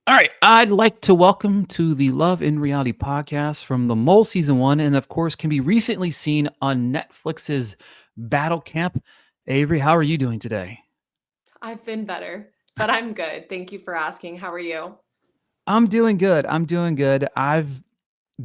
All right, I'd like to welcome to the Love in Reality podcast from the Mole season 1, and of course can be recently seen on Netflix's Battle Camp. Avery, how are you doing today? I've been better, but I'm good. Thank you for asking. How are you? I'm doing good. I'm doing good. I've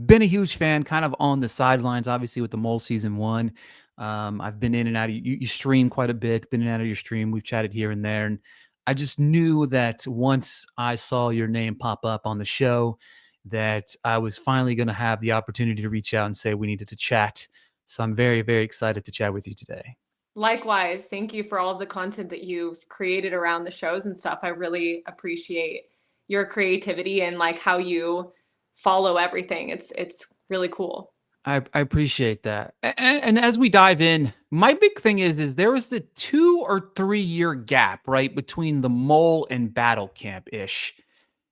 been a huge fan, kind of on the sidelines, obviously with the Mole season 1. I've been in and out of you stream quite a bit, been in and out of your stream. We've chatted here and there, and I just knew that once I saw your name pop up on the show, that I was finally going to have the opportunity to reach out and say we needed to chat. So I'm very, very excited to chat with you today. Likewise, thank you for all of the content that you've created around the shows and stuff. I really appreciate your creativity and like how you follow everything. It's really cool. I appreciate that. And as we dive in, my big thing is there was the 2 or 3 year gap, right, between the mole and battle camp ish.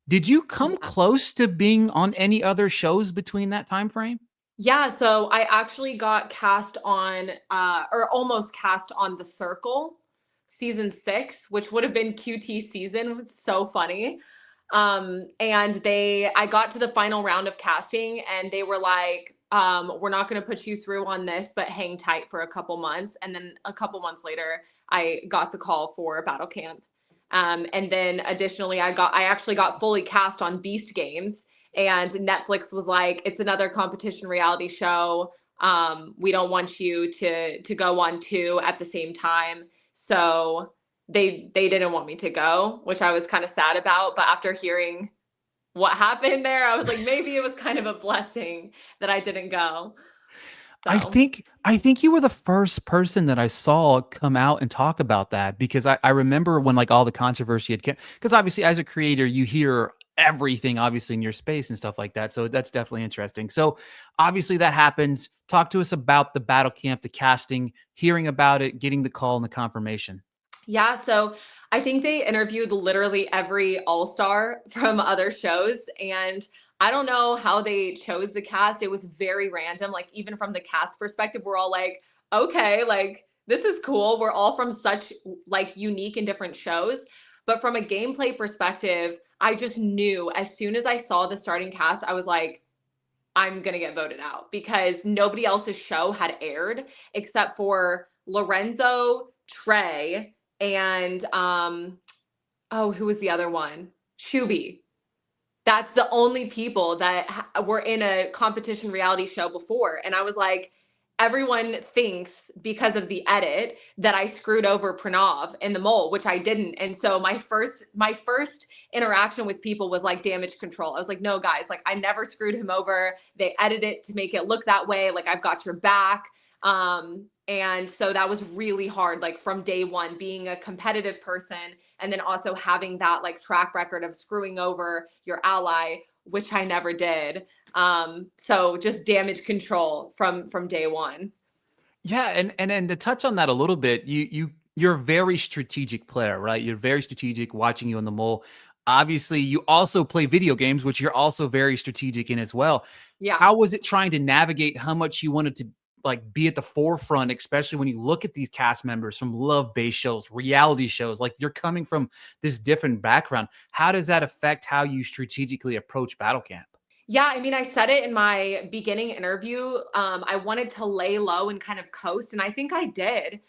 Did you come Yeah. close to being on any other shows between that time frame? Yeah, so I actually got cast on or almost cast on The Circle season 6, which would have been QT season. It's so funny. And I got to the final round of casting and they were like, we're not going to put you through on this, but hang tight for a couple months. And then a couple months later, I got the call for Battle Camp. And then additionally, I actually got fully cast on Beast Games, and Netflix was like, it's another competition reality show. We don't want you to go on two at the same time. So they didn't want me to go, which I was kind of sad about. But after hearing what happened there, I was like, maybe it was kind of a blessing that I didn't go. I So think I think you were the first person that I saw come out and talk about that because I remember when like all the controversy had because obviously as a creator you hear everything obviously in your space and stuff like that. So that's definitely interesting. So obviously that happens. Talk to us about the battle camp, the casting, hearing about it, getting the call and the confirmation. yeah, so I think they interviewed literally every all-star from other shows, and I don't know how they chose the cast. It was very random. Like even from the cast perspective, we're all like, okay, like this is cool. We're all from such like unique and different shows. But from a gameplay perspective, I just knew as soon as I saw the starting cast, I was like, I'm gonna get voted out because nobody else's show had aired except for Lorenzo, Trey, and oh, who was the other one? Shuby. That's the only people that were in a competition reality show before. And I was like, everyone thinks because of the edit that I screwed over Pranav in the mole, which I didn't. And so my first interaction with people was like damage control. I was like, no, guys, like I never screwed him over. They edited it to make it look that way. Like I've got your back. And so that was really hard, like from day one, being a competitive person and then also having that like track record of screwing over your ally, which I never did. So just damage control from day one. Yeah, and then to touch on that a little bit, you're a very strategic player, right? You're very strategic. Watching you on the mole, obviously, you also play video games, which you're also very strategic in as well. Yeah. How was it trying to navigate how much you wanted to like be at the forefront, especially when you look at these cast members from love-based shows, reality shows? Like you're coming from this different background. How does that affect how you strategically approach battle camp? Yeah, I mean, I said it in my beginning interview. I wanted to lay low and kind of coast, and I think I did.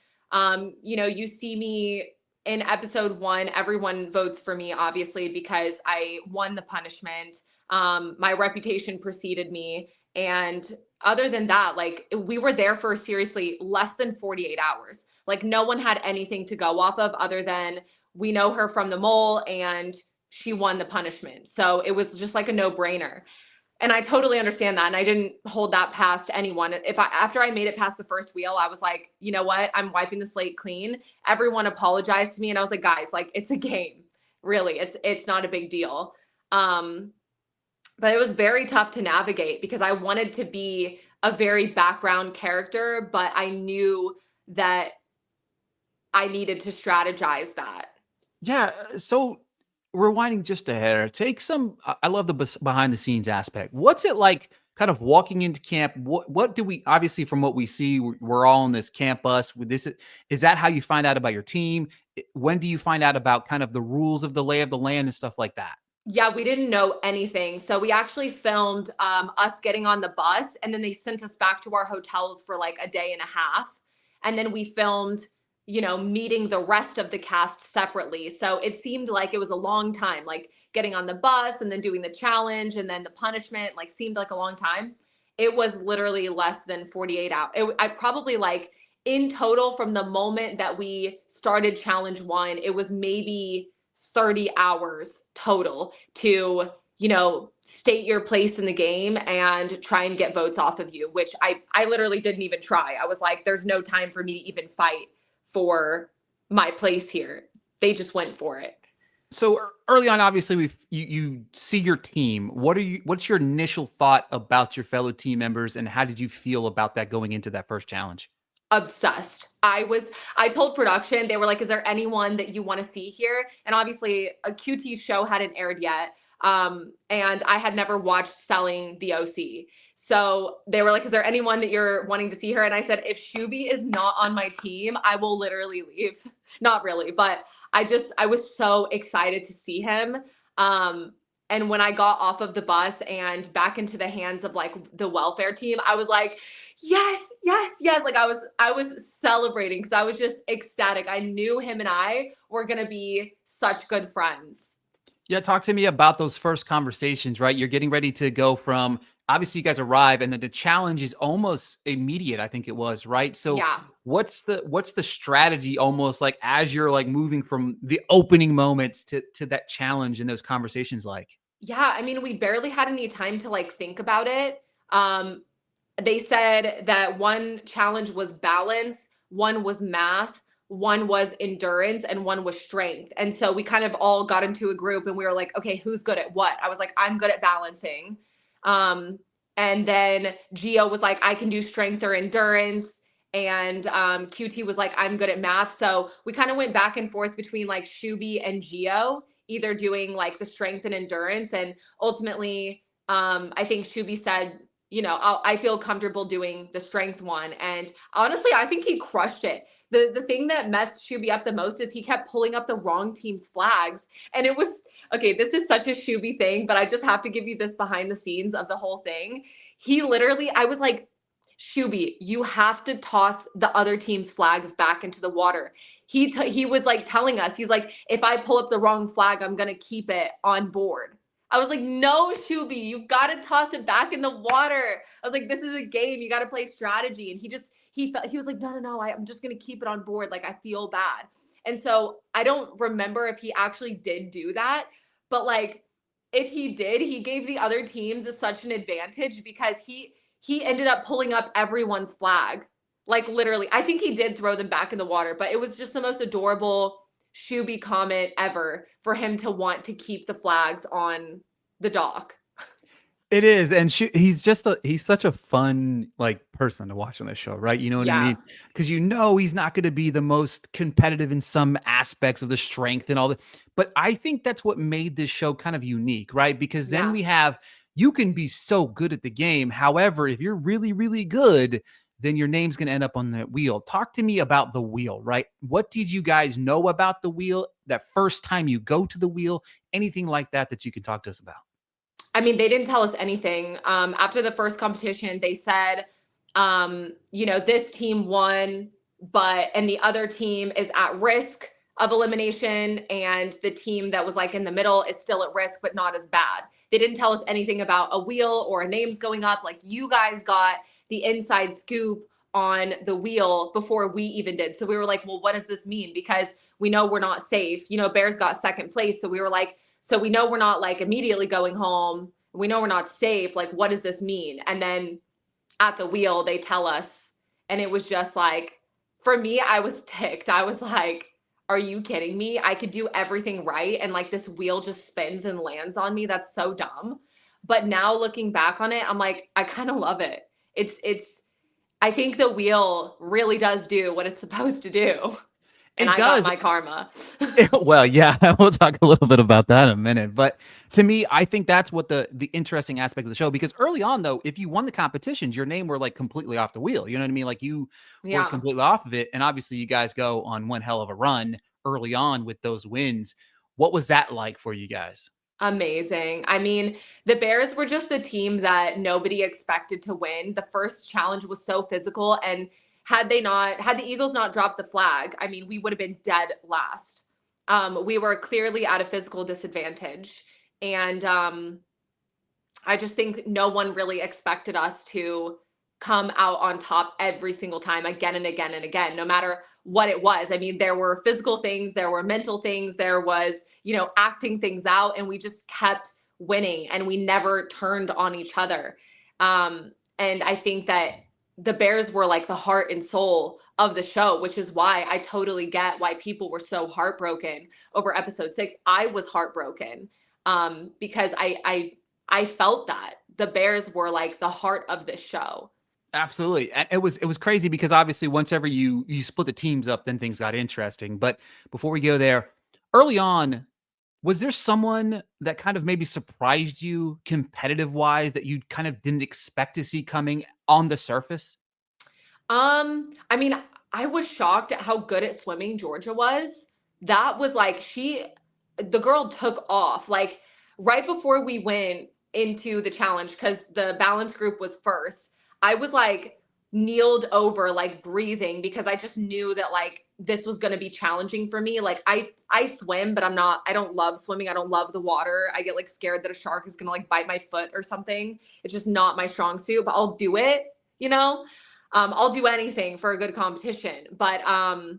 You see me in episode 1, everyone votes for me, obviously, because I won the punishment. My reputation preceded me. And other than that, like we were there for seriously less than 48 hours. Like no one had anything to go off of other than we know her from the mole and she won the punishment. So it was just like a no brainer, and I totally understand that. And I didn't hold that past anyone. If I after I made it past the first wheel, I was like, you know what? I'm wiping the slate clean. Everyone apologized to me, and I was like, guys, like it's a game. Really, it's not a big deal. Um, but it was very tough to navigate because I wanted to be a very background character, but I knew that I needed to strategize that. Yeah. So rewinding just a hair, take some. I love the behind the scenes aspect. What's it like, kind of walking into camp? What do we obviously from what we see, we're all on this camp bus. With this, is that how you find out about your team? When do you find out about kind of the rules of the lay of the land and stuff like that? Yeah, we didn't know anything. So we actually filmed us getting on the bus, and then they sent us back to our hotels for like a day and a half. And then we filmed, meeting the rest of the cast separately. So it seemed like it was a long time, like getting on the bus and then doing the challenge and then the punishment, like seemed like a long time. It was literally less than 48 hours. I probably like in total from the moment that we started challenge one, it was maybe 30 hours total to, state your place in the game and try and get votes off of you, which I literally didn't even try. I was like, there's no time for me to even fight for my place here. They just went for it. So early on, obviously, you see your team. What's your initial thought about your fellow team members, and how did you feel about that going into that first challenge? Obsessed. I told production, they were like, is there anyone that you want to see here? And obviously a QT show hadn't aired yet. And I had never watched Selling the OC. So they were like, is there anyone that you're wanting to see her? And I said, if Shuby is not on my team, I will literally leave. Not really, but I was so excited to see him. And when I got off of the bus and back into the hands of like the welfare team, I was like, yes, yes, yes. Like I was celebrating because I was just ecstatic. I knew him and I were gonna be such good friends. Yeah, talk to me about those first conversations, right? You're getting ready to go from, obviously you guys arrive and then the challenge is almost immediate, I think it was, right? So Yeah. what's the strategy almost like as you're like moving from the opening moments to that challenge and those conversations like? Yeah. I mean, we barely had any time to like think about it. Um, they said that one challenge was balance, one was math, one was endurance, and one was strength. And so we kind of all got into a group and we were like, okay, who's good at what? I was like, I'm good at balancing. Um, and then Geo was like, I can do strength or endurance. And QT was like, I'm good at math. So we kind of went back and forth between like Shuby and Geo, either doing like the strength and endurance. And ultimately, I think Shuby said, I feel comfortable doing the strength one. And honestly, I think he crushed it. The thing that messed Shuby up the most is he kept pulling up the wrong team's flags. And it was okay, this is such a Shuby thing, but I just have to give you this behind the scenes of the whole thing. He literally, I was like, Shuby, you have to toss the other team's flags back into the water. He was like telling us, he's like, if I pull up the wrong flag, I'm gonna keep it on board. I was like, no, Shuby, you got to toss it back in the water. I was like, this is a game. You got to play strategy. And he was like, no, no, no, I'm just going to keep it on board. Like, I feel bad. And so I don't remember if he actually did do that. But like, if he did, he gave the other teams such an advantage because he ended up pulling up everyone's flag. Like, literally, I think he did throw them back in the water, but it was just the most adorable Shuby comment ever for him to want to keep the flags on the dock. It is, and he's such a fun, like, person to watch on the show, right? You know what I Yeah. mean? Because he's not gonna be the most competitive in some aspects of the strength and all that, but I think that's what made this show kind of unique, right? Because then Yeah. we have you can be so good at the game, however, if you're really, really good, then your name's gonna end up on the wheel. Talk to me about the wheel, right? What did you guys know about the wheel that first time you go to the wheel? Anything like that that you can talk to us about? I mean, they didn't tell us anything. After the first competition, they said, this team won, and the other team is at risk of elimination, and the team that was like in the middle is still at risk, but not as bad. They didn't tell us anything about a wheel or names going up. Like you guys got the inside scoop on the wheel before we even did. So we were like, well, what does this mean? Because we know we're not safe. Bears got second place. So we were like, so we know we're not like immediately going home. We know we're not safe. Like, what does this mean? And then at the wheel, they tell us. And it was just like, for me, I was ticked. I was like, are you kidding me? I could do everything right. And like this wheel just spins and lands on me. That's so dumb. But now looking back on it, I'm like, I kind of love it. I think the wheel really does do what it's supposed to do. And It I got does. my karma. Well, yeah, we'll talk a little bit about that in a minute. But to me, I think that's what the interesting aspect of the show. Because early on, though, if you won the competitions, your name were like completely off the wheel. You know what I mean? Like you were Yeah. completely off of it. And obviously, you guys go on one hell of a run early on with those wins. What was that like for you guys? Amazing. I mean, the Bears were just the team that nobody expected to win. The first challenge was so physical, and had the Eagles not dropped the flag, I mean, we would have been dead last. We were clearly at a physical disadvantage, and I just think no one really expected us to come out on top every single time, again and again and again, no matter what it was. I mean, there were physical things, there were mental things, there was, acting things out, and we just kept winning and we never turned on each other. And I think that the Bears were like the heart and soul of the show, which is why I totally get why people were so heartbroken over episode 6. I was heartbroken because I felt that the Bears were like the heart of the show. Absolutely. And it was crazy because obviously once ever you split the teams up, then things got interesting. But before we go there, early on, was there someone that kind of maybe surprised you competitive wise that you kind of didn't expect to see coming on the surface? I mean, I was shocked at how good at swimming Georgia was. That was like the girl took off. Like right before we went into the challenge, because the balance group was first, I was like kneeled over, like breathing, because I just knew that like this was going to be challenging for me. Like I swim, but I don't love swimming. I don't love the water. I get like scared that a shark is going to like bite my foot or something. It's just not my strong suit, but I'll do it, you know? I'll do anything for a good competition. But I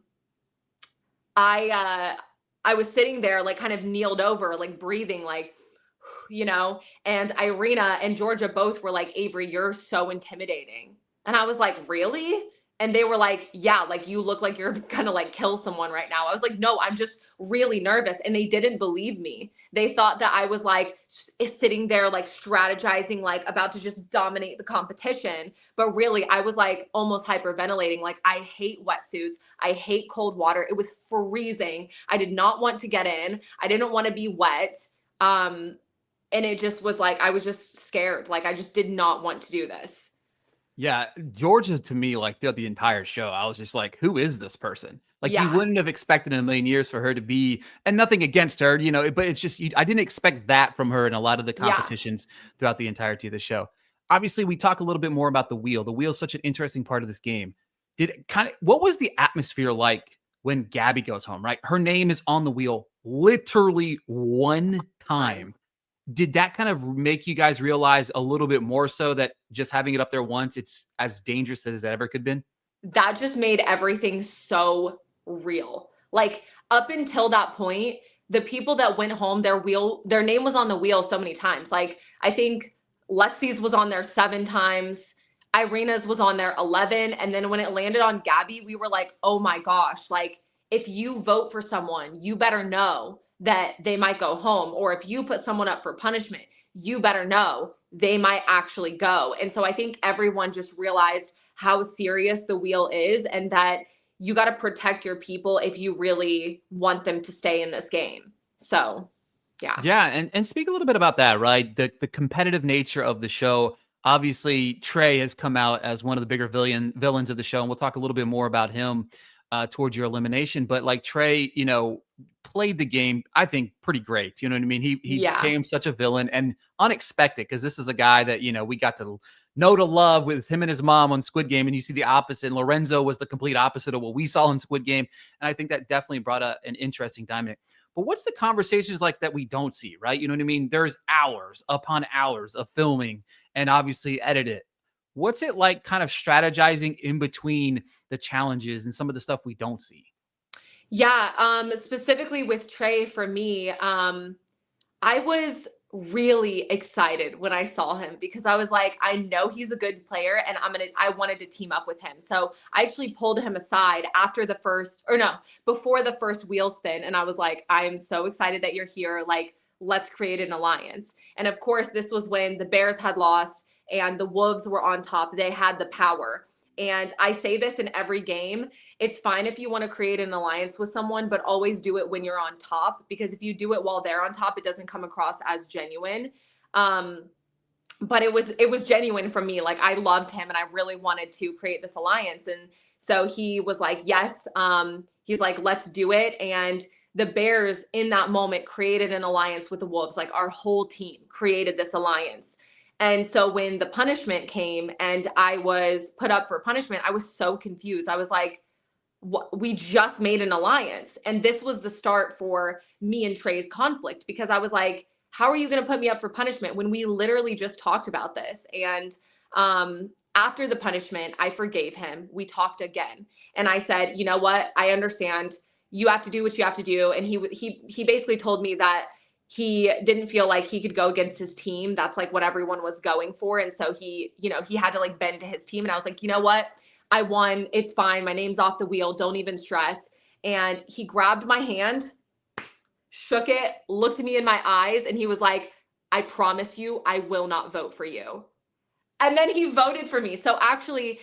was sitting there like kind of kneeled over, like breathing, like and Irina and Georgia both were like, Avery, you're so intimidating. And I was like, really? And they were like, yeah, like you look like you're gonna like kill someone right now. I was like, no, I'm just really nervous. And they didn't believe me. They thought that I was like sitting there, like strategizing, like about to just dominate the competition. But really, I was like almost hyperventilating. Like, I hate wetsuits. I hate cold water. It was freezing. I did not want to get in. I didn't want to be wet. Um, and it just was like, I was just scared. Like, I just did not want to do this. Yeah, Georgia to me, like throughout the entire show, I was just like, who is this person? Like you Yeah. wouldn't have expected in a million years for her to be, and nothing against her, but it's just I didn't expect that from her in a lot of the Yeah. competitions throughout the entirety of the show. Obviously, we talk a little bit more about the wheel. The wheel is such an interesting part of this game. What was the atmosphere like when Gabby goes home? Right, her name is on the wheel literally one Time. time. Did that kind of make you guys realize a little bit more so that just having it up there once, it's as dangerous as it ever could been? That just made everything so real. Like, up until that point, the people that went home, their name was on the wheel so many times. Like, I think Lexi's was on there 7 times. Irina's was on there 11. And then when it landed on Gabby, we were like, oh my gosh, like, if you vote for someone, you better know that they might go home. Or if you put someone up for punishment, you better know they might actually go. And so I think everyone just realized how serious the wheel is, and that you got to protect your people if you really want them to stay in this game. So, yeah. Yeah, and speak a little bit about that, right? The competitive nature of the show. Obviously, Trey has come out as one of the bigger villains of the show, and we'll talk a little bit more about him towards your elimination. But like Trey, played the game, I think, pretty great. You know what I mean? He Yeah. became such a villain and unexpected because this is a guy that we got to know to love with him and his mom on Squid Game, and you see the opposite. And Lorenzo was the complete opposite of what we saw in Squid Game, and I think that definitely brought an interesting dynamic. But what's the conversations like that we don't see, right? You know what I mean? There's hours upon hours of filming and obviously edited. What's it like kind of strategizing in between the challenges and some of the stuff we don't see? Yeah. Specifically with Trey, for me, I was really excited when I saw him, because I was like, I know he's a good player, and I wanted to team up with him. So I actually pulled him aside after the first, or no, before the first wheel spin. And I was like, I am so excited that you're here. Like, let's create an alliance. And of course, this was when the Bears had lost and the Wolves were on top. They had the power. And I say this in every game, it's fine if you want to create an alliance with someone, but always do it when you're on top, because if you do it while they're on top, it doesn't come across as genuine. Um, but it was genuine from me. Like, I loved him and I really wanted to create this alliance. And so he was like, yes. He's like, let's do it. And the Bears in that moment created an alliance with the Wolves. Like our whole team created this alliance. And so when the punishment came and I was put up for punishment, I was so confused. I was like, we just made an alliance. And this was the start for me and Trey's conflict, because I was like, how are you going to put me up for punishment when we literally just talked about this? And after the punishment, I forgave him. We talked again. And I said, you know what? I understand. You have to do what you have to do. And he basically told me that he didn't feel like he could go against his team. That's like what everyone was going for. And so he had to like bend to his team. And I was like, you know what? I won. It's fine. My name's off the wheel. Don't even stress. And he grabbed my hand, shook it, looked me in my eyes, and he was like, I promise you, I will not vote for you. And then he voted for me. So actually,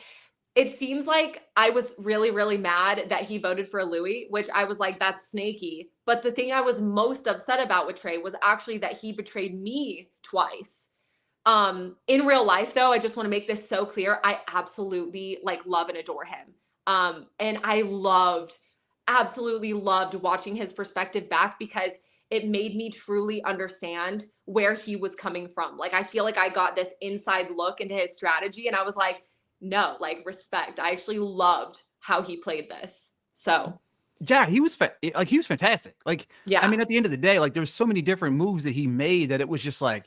it seems like I was really, really mad that he voted for Louis, which I was like, that's snaky. But the thing I was most upset about with Trey was actually that he betrayed me twice. In real life, though, I just want to make this so clear. I absolutely like love and adore him. And I absolutely loved watching his perspective back, because it made me truly understand where he was coming from. Like, I feel like I got this inside look into his strategy, and I was like, no, like, respect. I actually loved how he played this. So Yeah, he was he was fantastic. Like, yeah, I mean, at the end of the day, like, there's so many different moves that he made that it was just like,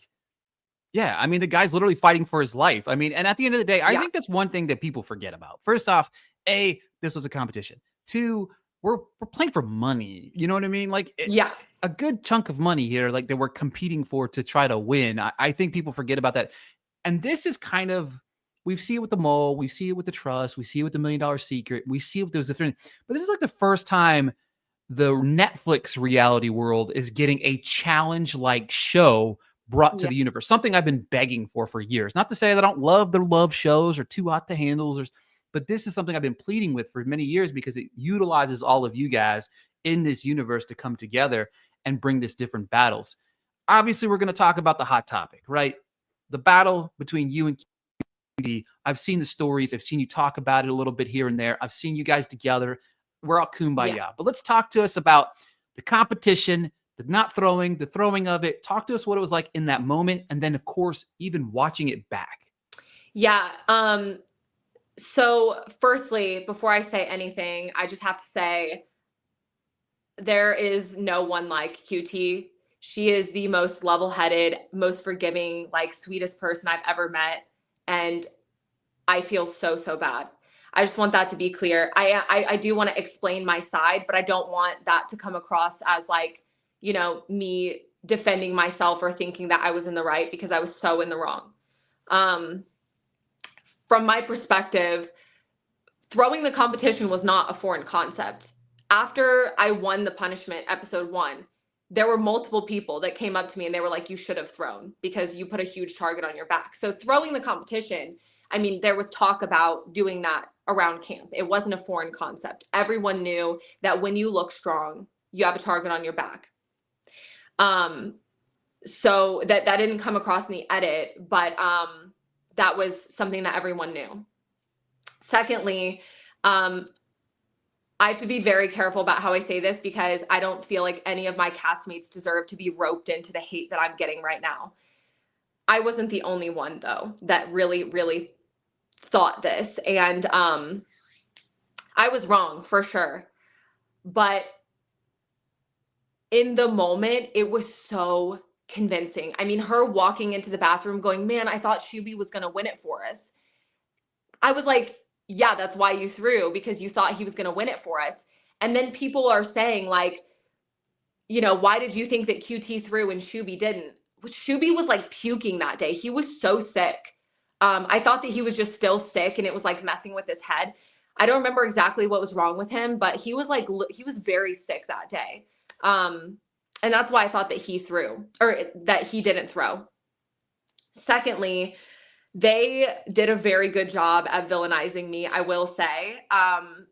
yeah, I mean, the guy's literally fighting for his life. I mean, and at the end of the day, I yeah, think that's one thing that people forget about. First off, A, this was a competition. Two, we're playing for money. You know what I mean? Like yeah, a good chunk of money here, like that we're competing for to try to win. I think people forget about that. And this is kind of, we see it with the mole, we see it with the trust, we see it with the $1 million secret, we see it with those different, but this is like the first time the Netflix reality world is getting a challenge like show brought to yeah, the universe. Something I've been begging for years. Not to say that I don't love the love shows or Too Hot to Handles, but this is something I've been pleading with for many years, because it utilizes all of you guys in this universe to come together and bring this different battles. Obviously, we're going to talk about the hot topic, right? The battle between you and QD. I've seen the stories. I've seen you talk about it a little bit here and there. I've seen you guys together. We're all yeah. kumbaya. But let's talk to us about the competition, the not throwing, the throwing of it. Talk to us what it was like in that moment. And then, of course, even watching it back. Yeah. So firstly, before I say anything, I just have to say there is no one like QT. She is the most level-headed, most forgiving, like sweetest person I've ever met. And I feel so, so bad. I just want that to be clear. I do want to explain my side, but I don't want that to come across as like, me defending myself or thinking that I was in the right, because I was so in the wrong. Um, from my perspective, throwing the competition was not a foreign concept. After I won the punishment, episode 1, there were multiple people that came up to me and they were like, you should have thrown because you put a huge target on your back. So throwing the competition, I mean, there was talk about doing that around camp. It wasn't a foreign concept. Everyone knew that when you look strong, you have a target on your back. So that didn't come across in the edit, but that was something that everyone knew. Secondly, I have to be very careful about how I say this, because I don't feel like any of my castmates deserve to be roped into the hate that I'm getting right now. I wasn't the only one, though, that really, really thought this. And I was wrong for sure. But in the moment, it was so convincing. I mean, her walking into the bathroom going, man, I thought Shuby was going to win it for us. I was like, yeah, that's why you threw, because you thought he was going to win it for us. And then people are saying like, why did you think that QT threw and Shuby didn't? Shuby was like puking that day. He was so sick. I thought that he was just still sick and it was like messing with his head. I don't remember exactly what was wrong with him, but he was like, he was very sick that day. And that's why I thought that he threw, or that he didn't throw. Secondly, they did a very good job at villainizing me, I will say. And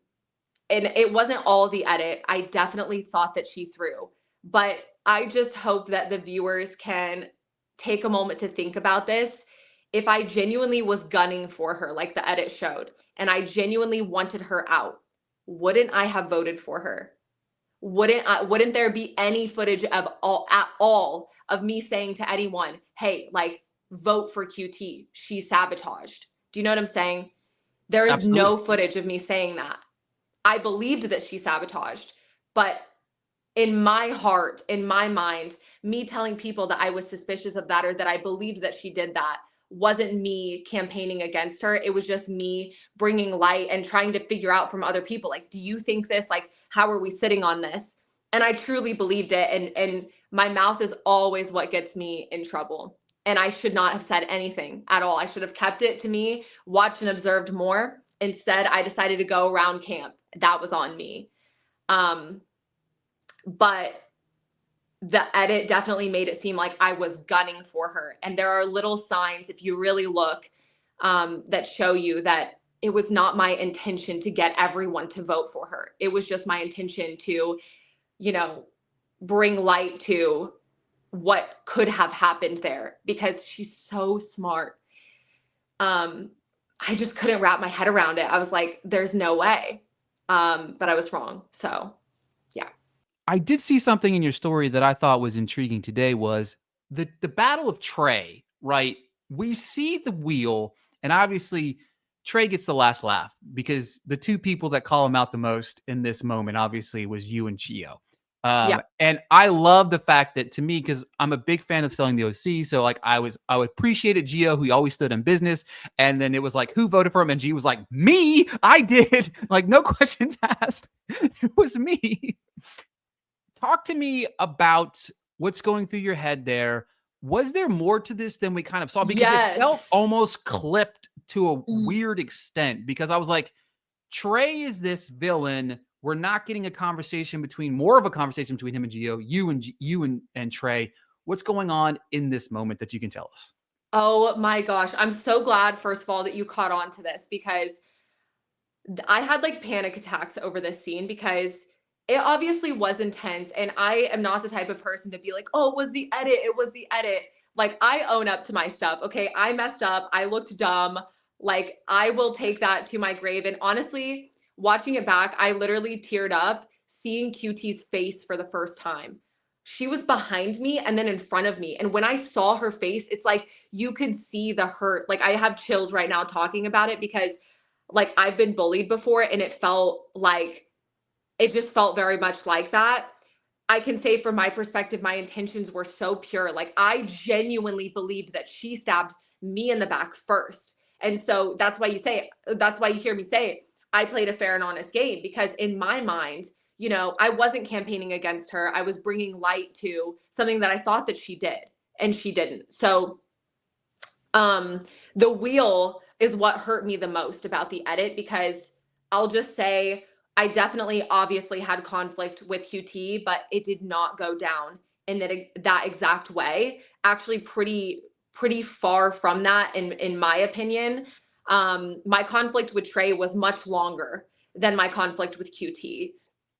it wasn't all the edit. I definitely thought that she threw. But I just hope that the viewers can take a moment to think about this. If I genuinely was gunning for her, like the edit showed, and I genuinely wanted her out, wouldn't I have voted for her? wouldn't there be any footage of all of me saying to anyone, hey, like, vote for QT, she sabotaged? Do you know what I'm saying? There is no Absolutely. footage of me saying that. I believed that she sabotaged, but in my heart, in my mind, me telling people that I was suspicious of that or that I believed that she did that wasn't me campaigning against her. It was just me bringing light and trying to figure out from other people, like, do you think this? Like, how are we sitting on this? And I truly believed it. And my mouth is always what gets me in trouble. And I should not have said anything at all. I should have kept it to me, watched and observed more. Instead, I decided to go around camp. That was on me. But the edit definitely made it seem like I was gunning for her. And there are little signs, if you really look, that show you that it was not my intention to get everyone to vote for her. It was just my intention to, you know, bring light to what could have happened there, because she's so smart. I just couldn't wrap my head around it. I was like, there's no way. But I was wrong. So yeah. I did see something in your story that I thought was intriguing today was the battle of Trey, right? We see the wheel, and obviously Trey gets the last laugh because the two people that call him out the most in this moment obviously was you and Gio. Yeah. And I love the fact that, to me, because I'm a big fan of selling the OC, so like I appreciated Gio, who always stood in business, and then it was like, who voted for him? And Gio was like, me, I did, like no questions asked, it was me. Talk to me about what's going through your head there. Was there more to this than we kind of saw? Because it felt Yes. almost clipped to a weird extent, because I was like, Trey is this villain. We're not getting more of a conversation between him and Gio, you and Trey. What's going on in this moment that you can tell us? Oh my gosh. I'm so glad, first of all, that you caught on to this, because I had like panic attacks over this scene, because it obviously was intense. And I am not the type of person to be like, oh, it was the edit. It was the edit. Like, I own up to my stuff. Okay. I messed up. I looked dumb. Like, I will take that to my grave. And honestly, watching it back, I literally teared up seeing QT's face for the first time. She was behind me and then in front of me. And when I saw her face, it's like you could see the hurt. Like, I have chills right now talking about it, because like, I've been bullied before, and it just felt very much like that. I can say from my perspective, my intentions were so pure. Like, I genuinely believed that she stabbed me in the back first. And so that's why you hear me say I played a fair and honest game, because in my mind, I wasn't campaigning against her. I was bringing light to something that I thought that she did, and she didn't. So the wheel is what hurt me the most about the edit, because I'll just say I definitely obviously had conflict with QT, but it did not go down in that exact way. Actually, pretty far from that, in my opinion. My conflict with Trey was much longer than my conflict with QT.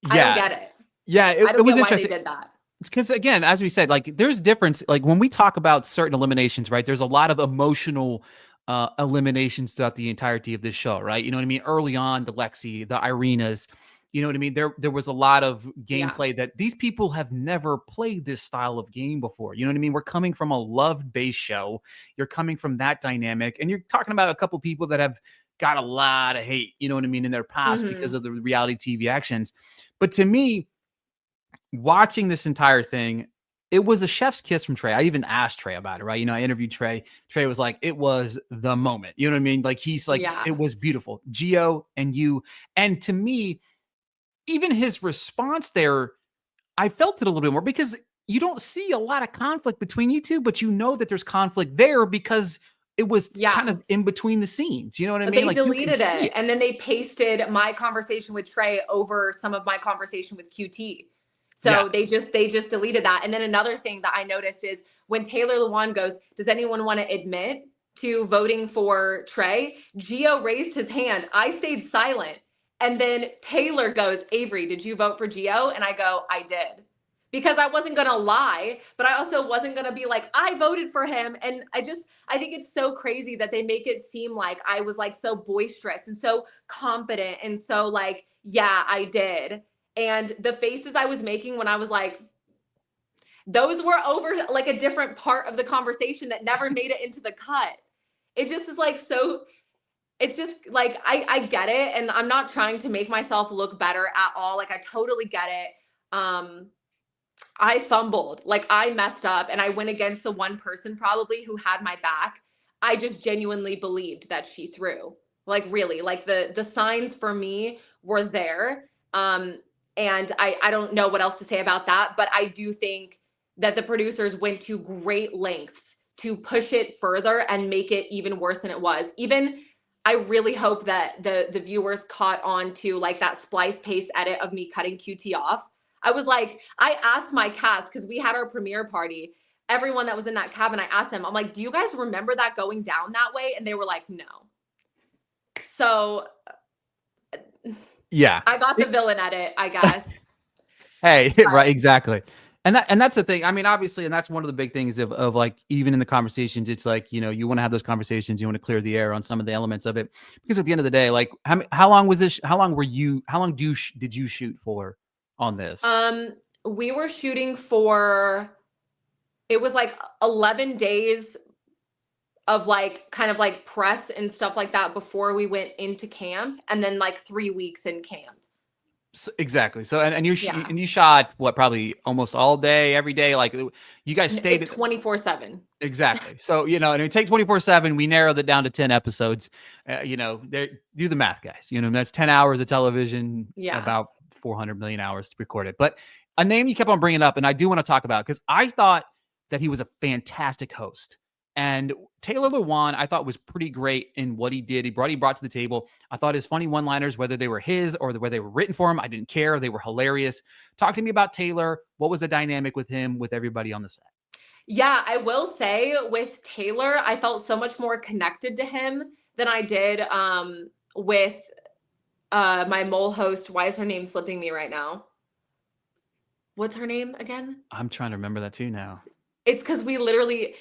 I don't Yeah. get it. Yeah, I it don't was get why they interesting. did that. Because again, as we said, like there's difference. Like when we talk about certain eliminations, right? There's a lot of emotional eliminations throughout the entirety of this show, right? You know what I mean? Early on, the Lexi, the Irenas, you know what I mean? There was a lot of Yeah. gameplay that these people have never played this style of game before. You know what I mean? We're coming from a love-based show. You're coming from that dynamic, and you're talking about a couple people that have got a lot of hate, you know what I mean, in their past because Hmm. of the reality TV actions. But to me, watching this entire thing, it was a chef's kiss from Trey. I even asked Trey about it, right? You know, I interviewed Trey. Trey was like, it was the moment. You know what I mean? Like, he's like, Yeah. it was beautiful. Gio and you. And to me, even his response there, I felt it a little bit more, because you don't see a lot of conflict between you two, but you know that there's conflict there because it was kind Yeah. of in between the scenes. You know what I mean? They Like, you can deleted see it, it. and then they pasted my conversation with Trey over some of my conversation with QT. Yeah. So they just deleted that. And then another thing that I noticed is when Taylor Lewan goes, "Does anyone want to admit to voting for Trey?" Gio raised his hand. I stayed silent. And then Taylor goes, "Avery, did you vote for Gio?" And I go, "I did." Because I wasn't going to lie, but I also wasn't going to be like, "I voted for him." And I think it's so crazy that they make it seem like I was like so boisterous and so confident and so like, "Yeah, I did." And the faces I was making when I was like, those were over like a different part of the conversation that never made it into the cut. It just is like so, it's just like I get it, and I'm not trying to make myself look better at all. Like I totally get it. I fumbled. Like I messed up and I went against the one person probably who had my back. I just genuinely believed that she threw. Like really, like the signs for me were there. And I don't know what else to say about that, but I do think that the producers went to great lengths to push it further and make it even worse than it was. Even I really hope that the viewers caught on to like that splice paste edit of me cutting QT off. I was like, I asked my cast because we had our premiere party. Everyone that was in that cabin, I asked them, I'm like, do you guys remember that going down that way? And they were like, no. So Yeah. I got the villain edit, I guess. Hey, But right, exactly. And that's the thing. I mean, obviously, and that's one of the big things of like even in the conversations, it's like, you know, you want to have those conversations, you want to clear the air on some of the elements of it. Because at the end of the day, like how long was this? How long were you? How long did you shoot for on this? we were shooting for, it was like 11 days of like kind of like press and stuff like that before we went into camp, and then like 3 weeks in camp. So, exactly. So and Yeah. you shot what, probably almost all day, every day. Like you guys stayed 24/7. exactly. So you know, and it takes 24/7. We narrowed it down to 10 episodes. You know, do the math, guys. You know, that's 10 hours of television, Yeah. about 400 million hours recorded. But a name you kept on bringing up, and I do want to talk about because I thought that he was a fantastic host. And Taylor Lewan, I thought was pretty great in what he did. He brought to the table. I thought his funny one-liners, whether they were his or whether they were written for him, I didn't care. They were hilarious. Talk to me about Taylor. What was the dynamic with him, with everybody on the set? Yeah, I will say with Taylor, I felt so much more connected to him than I did with my mole host. Why is her name slipping me right now? What's her name again? I'm trying to remember that too now. It's because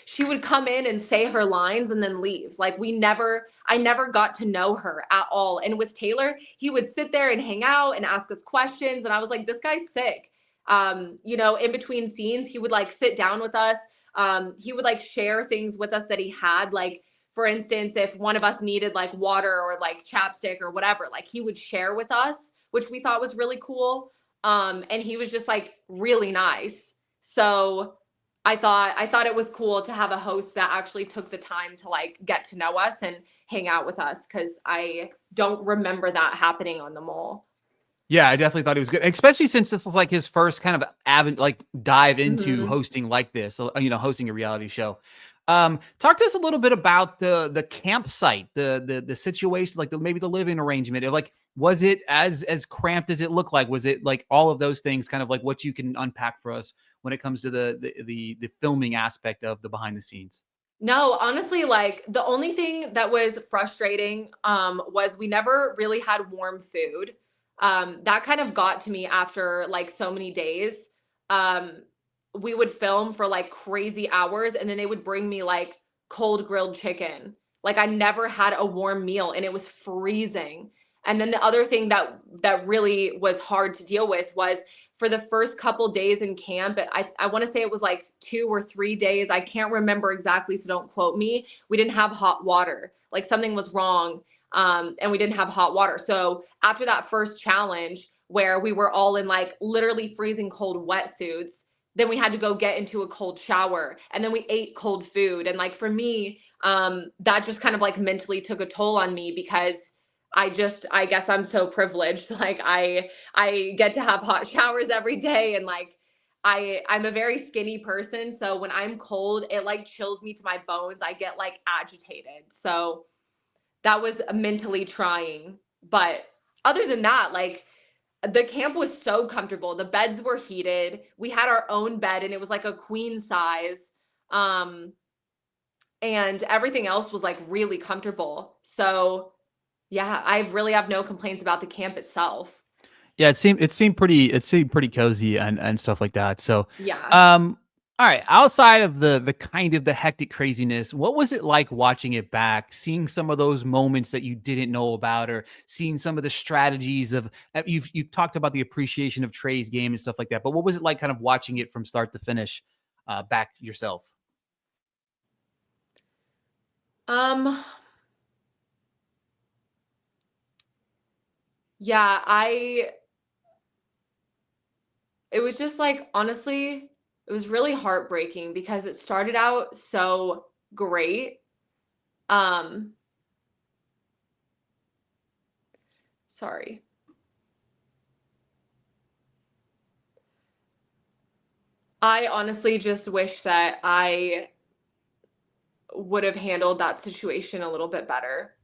she would come in and say her lines and then leave. Like I never got to know her at all. And with Taylor, he would sit there and hang out and ask us questions. And I was like, this guy's sick. You know, in between scenes, he would like sit down with us. He would like share things with us that he had. Like, for instance, if one of us needed like water or like chapstick or whatever, like he would share with us, which we thought was really cool. And he was just like really nice. So I thought it was cool to have a host that actually took the time to like get to know us and hang out with us, because I don't remember that happening on the mole. Yeah, I definitely thought he was good, especially since this was like his first kind of like dive into Hmm. hosting like this, you know, hosting a reality show. Talk to us a little bit about the campsite, the situation, like maybe the living arrangement. Like, was it as cramped as it looked like? Was it like all of those things, kind of like what you can unpack for us when it comes to the filming aspect of the behind the scenes? No, honestly, like the only thing that was frustrating was we never really had warm food. That kind of got to me after like so many days. Um, we would film for like crazy hours, and then they would bring me like cold grilled chicken. Like I never had a warm meal, and it was freezing. And then the other thing that really was hard to deal with was for the first couple days in camp. I want to say it was like 2 or 3 days. I can't remember exactly, so don't quote me. We didn't have hot water. Like something was wrong, and we didn't have hot water. So after that first challenge, where we were all in like literally freezing cold wetsuits, then we had to go get into a cold shower, and then we ate cold food. And like for me, that just kind of like mentally took a toll on me, because I guess I'm so privileged. Like I get to have hot showers every day, and like I'm a very skinny person, so when I'm cold, it like chills me to my bones. I get like agitated. So that was mentally trying. But other than that, like the camp was so comfortable. The beds were heated. We had our own bed, and it was like a queen size. Um and everything else was like really comfortable. So yeah, I really have no complaints about the camp itself. Yeah, it seemed pretty cozy and stuff like that. So, Yeah. um, All right, outside of the kind of the hectic craziness, what was it like watching it back, seeing some of those moments that you didn't know about, or seeing some of the strategies of you've talked about the appreciation of Trey's game and stuff like that, but what was it like kind of watching it from start to finish back yourself? Um, yeah, it was just like, honestly, it was really heartbreaking because it started out so great. Um, Sorry. I honestly just wish that I would have handled that situation a little bit better.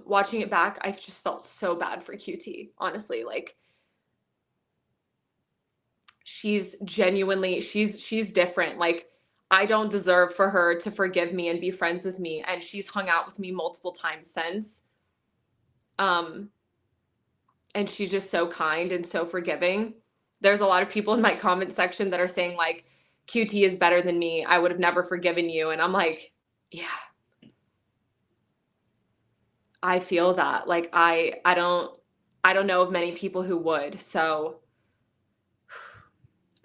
Watching it back, I've just felt so bad for QT, honestly. Like, she's genuinely she's different. Like, I don't deserve for her to forgive me and be friends with me, and she's hung out with me multiple times since. Um and she's just so kind and so forgiving. There's a lot of people in my comment section that are saying like QT is better than me. I would have never forgiven you, and I'm like, yeah, I feel that. Like, I don't know of many people who would. So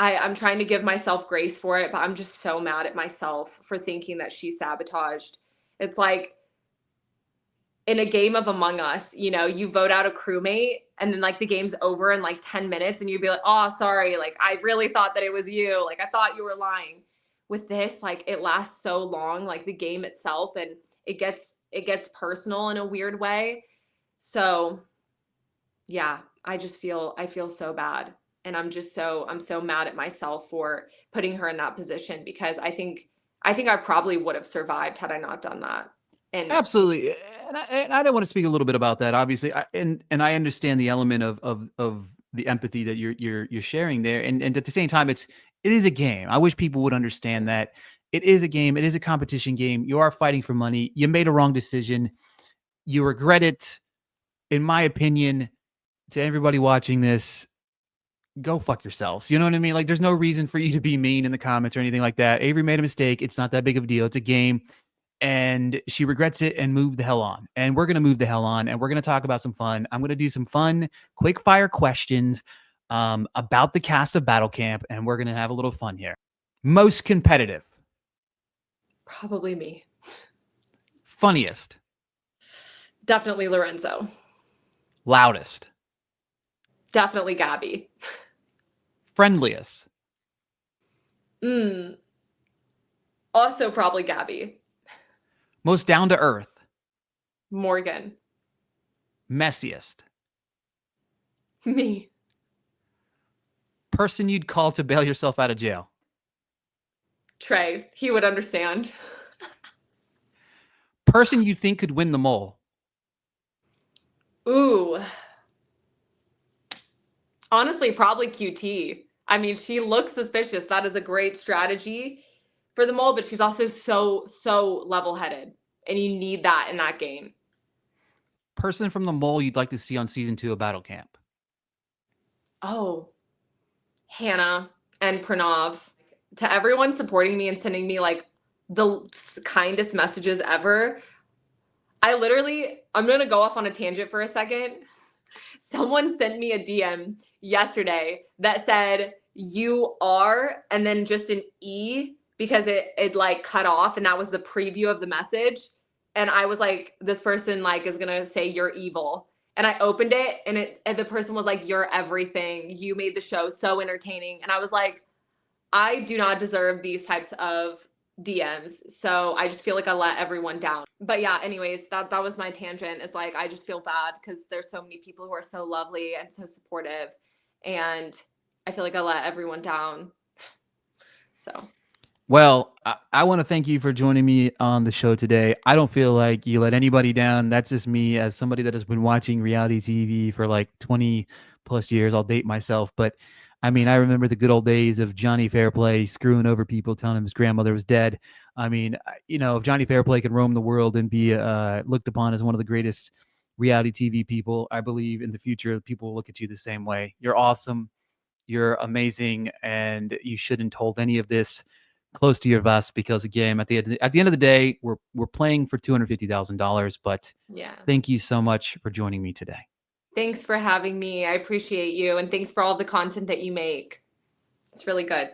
I'm trying to give myself grace for it, but I'm just so mad at myself for thinking that she sabotaged. It's like in a game of Among Us, you vote out a crewmate and then like the game's over in like 10 minutes and you'd be like, "Oh, sorry. Like, I really thought that it was you. Like, I thought you were lying." With this, like, it lasts so long, like the game itself, and it gets personal in a weird way. So, yeah, I feel so bad. And I'm so mad at myself for putting her in that position because I think I probably would have survived had I not done that. And Absolutely, and I don't want to speak a little bit about that. Obviously, and I understand the element of the empathy that you're sharing there, and at the same time, it is a game. I wish people would understand that it is a game. It is a competition game. You are fighting for money. You made a wrong decision. You regret it. In my opinion, to everybody watching this, go fuck yourselves. You know what I mean? Like, there's no reason for you to be mean in the comments or anything like that. Avery made a mistake. It's not that big of a deal. It's a game, and she regrets it and moved the hell on. And we're going to move the hell on, and we're going to talk about some fun. I'm going to do some fun, quick fire questions about the cast of Battle Camp, and we're going to have a little fun here. Most competitive, probably me. funniest, Definitely Lorenzo. loudest, Definitely Gabby. friendliest, Mm, Also probably Gabby. most down to earth, Morgan. messiest, Me. person you'd call to bail yourself out of jail, Trey. He would understand. person you think could win the mole, Ooh. Honestly, probably QT. I mean, she looks suspicious. That is a great strategy for the mole, but she's also so level-headed. And you need that in that game. person from the mole you'd like to see on season 2 of Battle Camp. Oh, Hannah and Pranav. To everyone supporting me and sending me like the kindest messages ever. I'm going to go off on a tangent for a second. Someone sent me a DM yesterday that said, "You are," and then just an E because it like cut off, and that was the preview of the message. And I was like, this person like is going to say you're evil. And I opened it, and the person was like, "You're everything. You made the show so entertaining." And I was like, I do not deserve these types of DMs. So I just feel like I let everyone down. But yeah, anyways, that was my tangent. It's like I just feel bad because there's so many people who are so lovely and so supportive. And I feel like I let everyone down. So Well, I want to thank you for joining me on the show today. I don't feel like you let anybody down. That's just me as somebody that has been watching reality TV for like 20 plus years. I'll date myself, but I mean, I remember the good old days of Johnny Fairplay screwing over people, telling him his grandmother was dead. I mean, if Johnny Fairplay can roam the world and be looked upon as one of the greatest reality TV people, I believe in the future people will look at you the same way. You're awesome. You're amazing, and you shouldn't hold any of this close to your vest because, again, at the end of the day, we're playing for $250,000. But Yeah. thank you so much for joining me today. Thanks for having me. I appreciate you. And thanks for all the content that you make. It's really good.